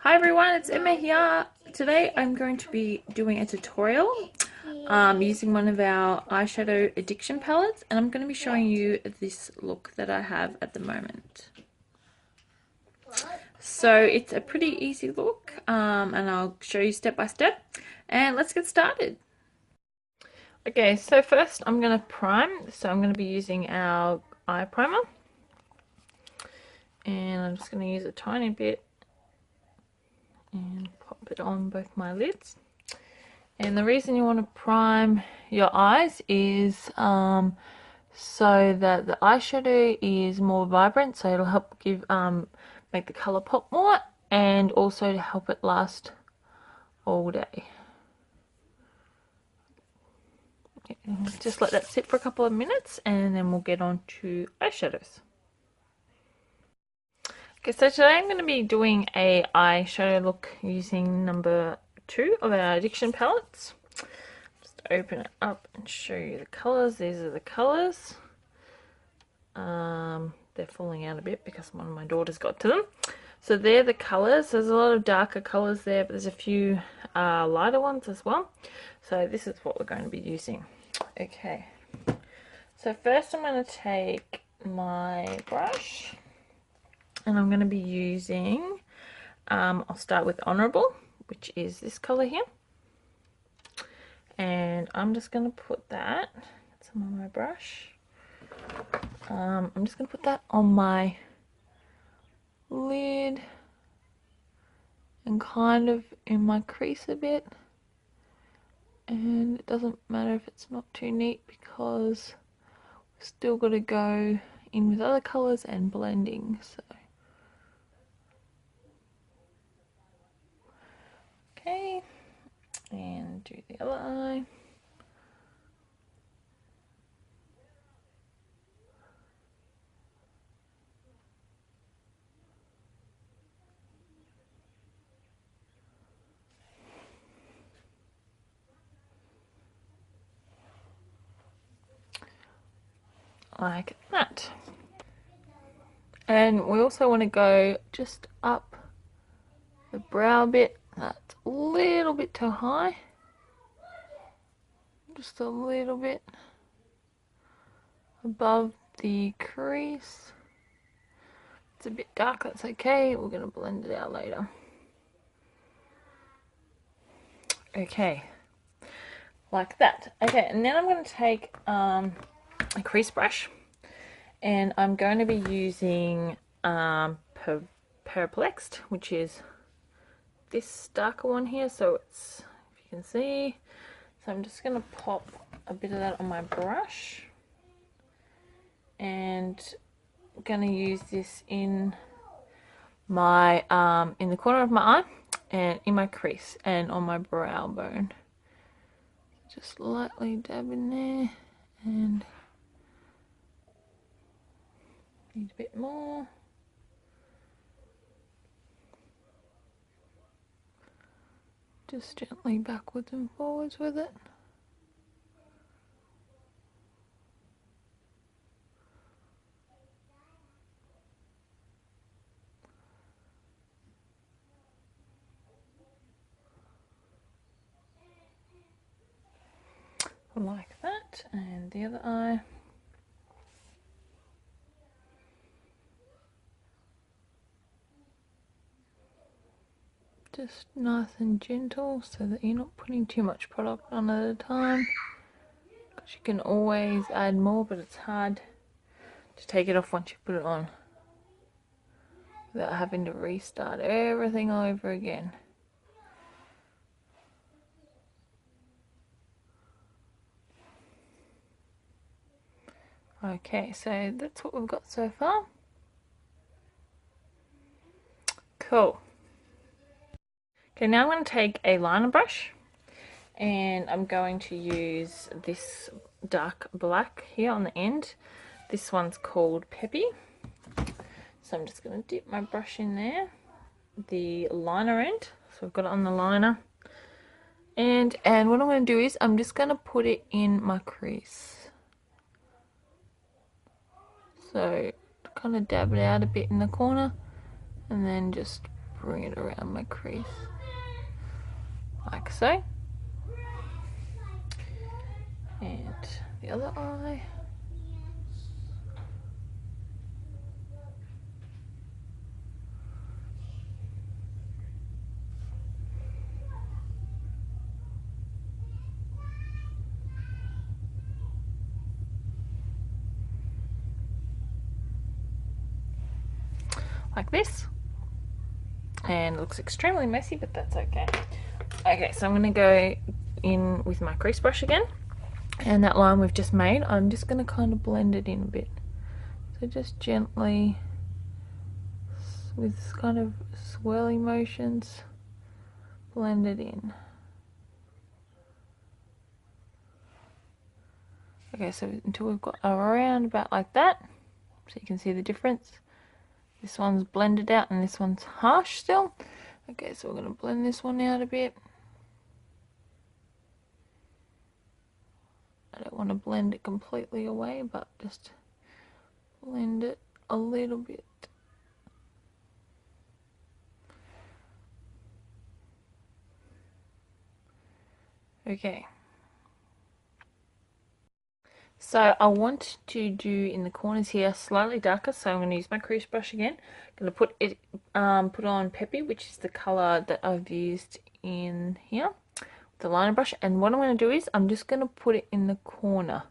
Hi everyone, it's Emma here. Today I'm going to be doing a tutorial using one of our eyeshadow addiction palettes, and I'm going to be showing you this look that I have at the moment. So it's a pretty easy look, and I'll show you step by step, and let's get started. Okay, so first I'm going to prime, so I'm going to be using our eye primer, and I'm just going to use a tiny bit and pop it on both my lids. And the reason you want to prime your eyes is so that the eyeshadow is more vibrant, so it'll help give make the colour pop more, and also to help it last all day. Just let that sit for a couple of minutes and then we'll get on to eyeshadows. Okay, so today I'm going to be doing a eyeshadow look using number 2 of our addiction palettes. Just open it up and show you the colours. These are the colours. They're falling out a bit because one of my daughters got to them. So they're the colours. There's a lot of darker colours there, but there's a few lighter ones as well. So this is what we're going to be using. Okay, so first I'm going to take my brush and I'm going to be using, I'll start with Honourable, which is this colour here. And I'm just going to put that, some on my brush. I'm just going to put that on my lid and kind of in my crease a bit. And it doesn't matter if it's not too neat because we've still got to go in with other colours and blending. So okay, and do the other eye. Like that. And we also want to go just up the brow bit. That's a little bit too high. Just a little bit above the crease. It's a bit dark, that's okay. We're going to blend it out later. Okay, like that. Okay, and then I'm going to take a crease brush, and I'm going to be using Perplexed, which is this darker one here. So it's, if you can see, so I'm just going to pop a bit of that on my brush, and I'm going to use this in my in the corner of my eye and in my crease and on my brow bone. Just lightly dab in there, and need a bit more. Just gently backwards and forwards with it. Like that, and the other eye. Just nice and gentle so that you're not putting too much product on at a time, because you can always add more, but it's hard to take it off once you put it on without having to restart everything all over again. Okay, so that's what we've got so far. Cool. Okay, now I'm going to take a liner brush, and I'm going to use this dark black here on the end. This one's called Peppy. So I'm just going to dip my brush in there, the liner end. So I've got it on the liner. And what I'm going to do is I'm just going to put it in my crease. So kind of dab it out a bit in the corner, and then just bring it around my crease like so. And the other eye. Like this. And it looks extremely messy, but that's okay. Okay, so I'm going to go in with my crease brush again. And that line we've just made, I'm just going to kind of blend it in a bit. So just gently, with kind of swirly motions, blend it in. Okay, so until we've got around about like that, so you can see the difference. This one's blended out and this one's harsh still. Okay, so we're going to blend this one out a bit. I don't want to blend it completely away, but just blend it a little bit. Okay. So I want to do in the corners here slightly darker, so I'm going to use my crease brush again. I'm going to put it put on Peppy, which is the colour that I've used in here, the liner brush. And what I'm going to do is I'm just going to put it in the corner.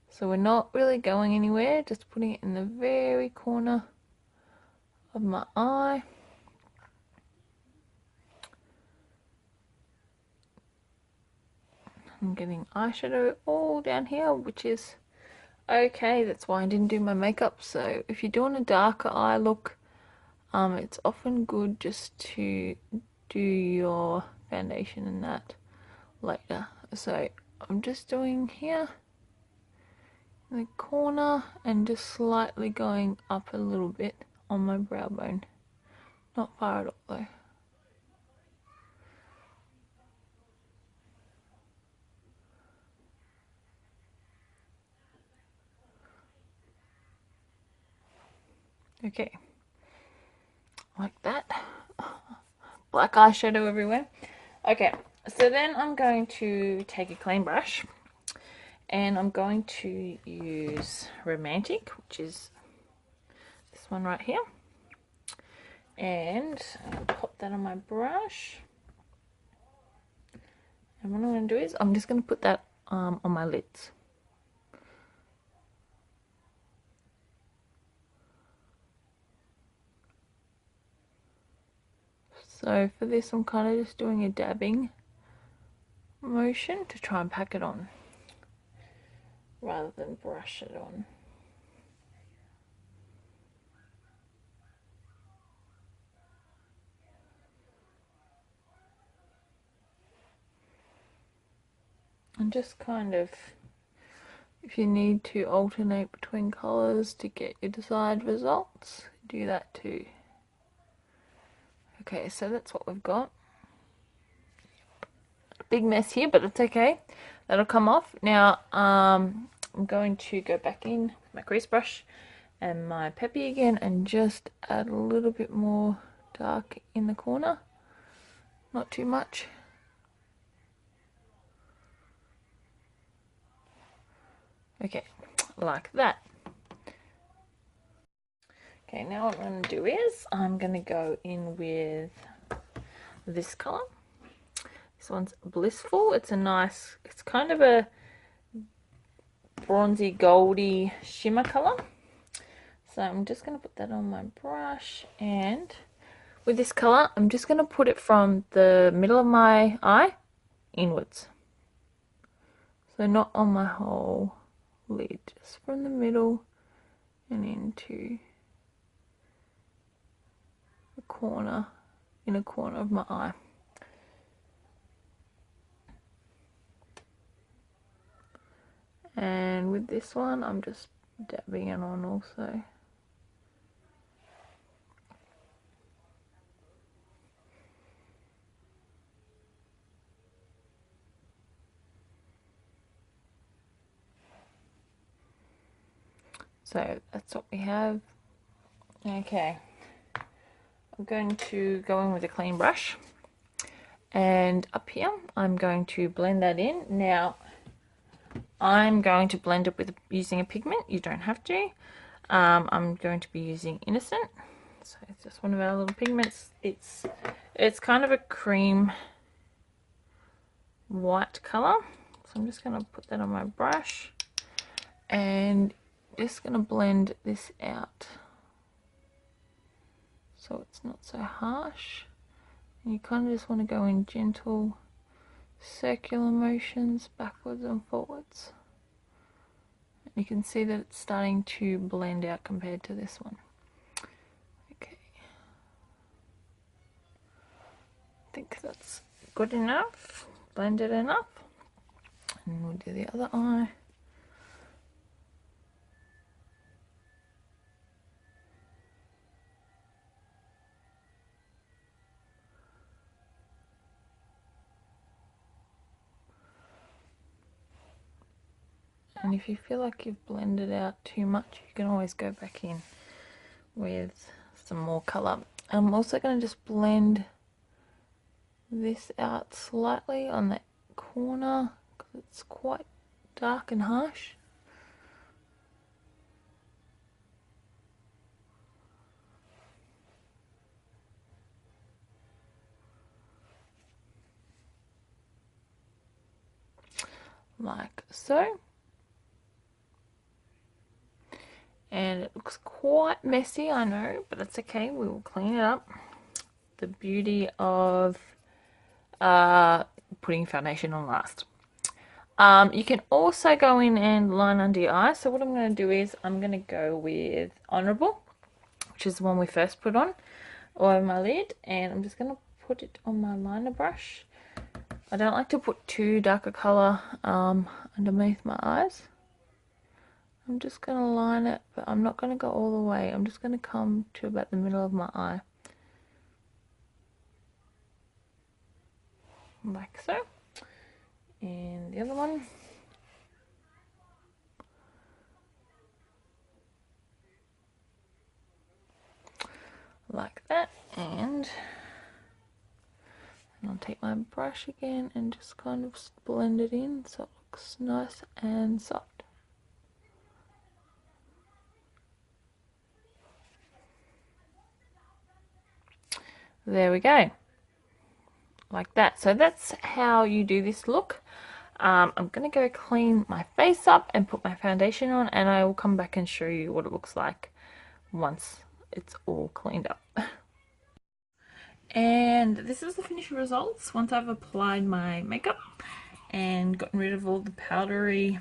So we're not really going anywhere, just putting it in the very corner of my eye. I'm getting eyeshadow all down here, which is okay. That's why I didn't do my makeup. So if you're doing a darker eye look, it's often good just to do your foundation and that later. So I'm just doing here in the corner and just slightly going up a little bit on my brow bone. Not far at all though. Okay, like that. Black eyeshadow everywhere. Okay, so then I'm going to take a clean brush and I'm going to use Romantic, which is this one right here. And I'll pop that on my brush. And what I'm going to do is I'm just going to put that on my lids. So for this I'm kind of just doing a dabbing motion to try and pack it on rather than brush it on. And just kind of, if you need to alternate between colours to get your desired results, do that too. Okay, so that's what we've got. Big mess here, but it's okay. That'll come off. Now, I'm going to go back in with my crease brush and my Peppy again and just add a little bit more dark in the corner. Not too much. Okay, like that. Okay, now what I'm going to do is I'm going to go in with this colour. This one's Blissful. It's a nice, it's kind of a bronzy goldy shimmer colour. So I'm just going to put that on my brush, and with this colour I'm just going to put it from the middle of my eye inwards. So not on my whole lid, just from the middle and into the corner, inner corner of my eye. And with this one I'm just dabbing it on also. So that's what we have. Okay, I'm going to go in with a clean brush, and up here I'm going to blend that in. Now I'm going to blend it with using a pigment. You don't have to. I'm going to be using Innocent. So it's just one of our little pigments. It's kind of a cream white color. So I'm just going to put that on my brush and just going to blend this out so it's not so harsh. And you kind of just want to go in gentle circular motions backwards and forwards. And you can see that it's starting to blend out compared to this one. Okay, I think that's good enough, blended enough. And we'll do the other eye. And if you feel like you've blended out too much, you can always go back in with some more colour. I'm also going to just blend this out slightly on that corner because it's quite dark and harsh. Like so. And it looks quite messy, I know, but that's okay, we will clean it up. The beauty of putting foundation on last. You can also go in and line under your eyes. So what I'm going to do is I'm going to go with Honourable, which is the one we first put on over my lid, and I'm just going to put it on my liner brush. I don't like to put too dark a colour underneath my eyes. I'm just going to line it, but I'm not going to go all the way. I'm just going to come to about the middle of my eye. Like so. And the other one. Like that. And I'll take my brush again and just kind of blend it in so it looks nice and soft. There we go, like that. So that's how you do this look. I'm going to go clean my face up and put my foundation on, and I will come back and show you what it looks like once it's all cleaned up. And this is the finished results once I've applied my makeup and gotten rid of all the powdery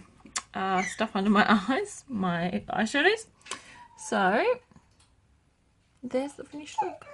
stuff under my eyes, my eyeshadows. So there's the finished look.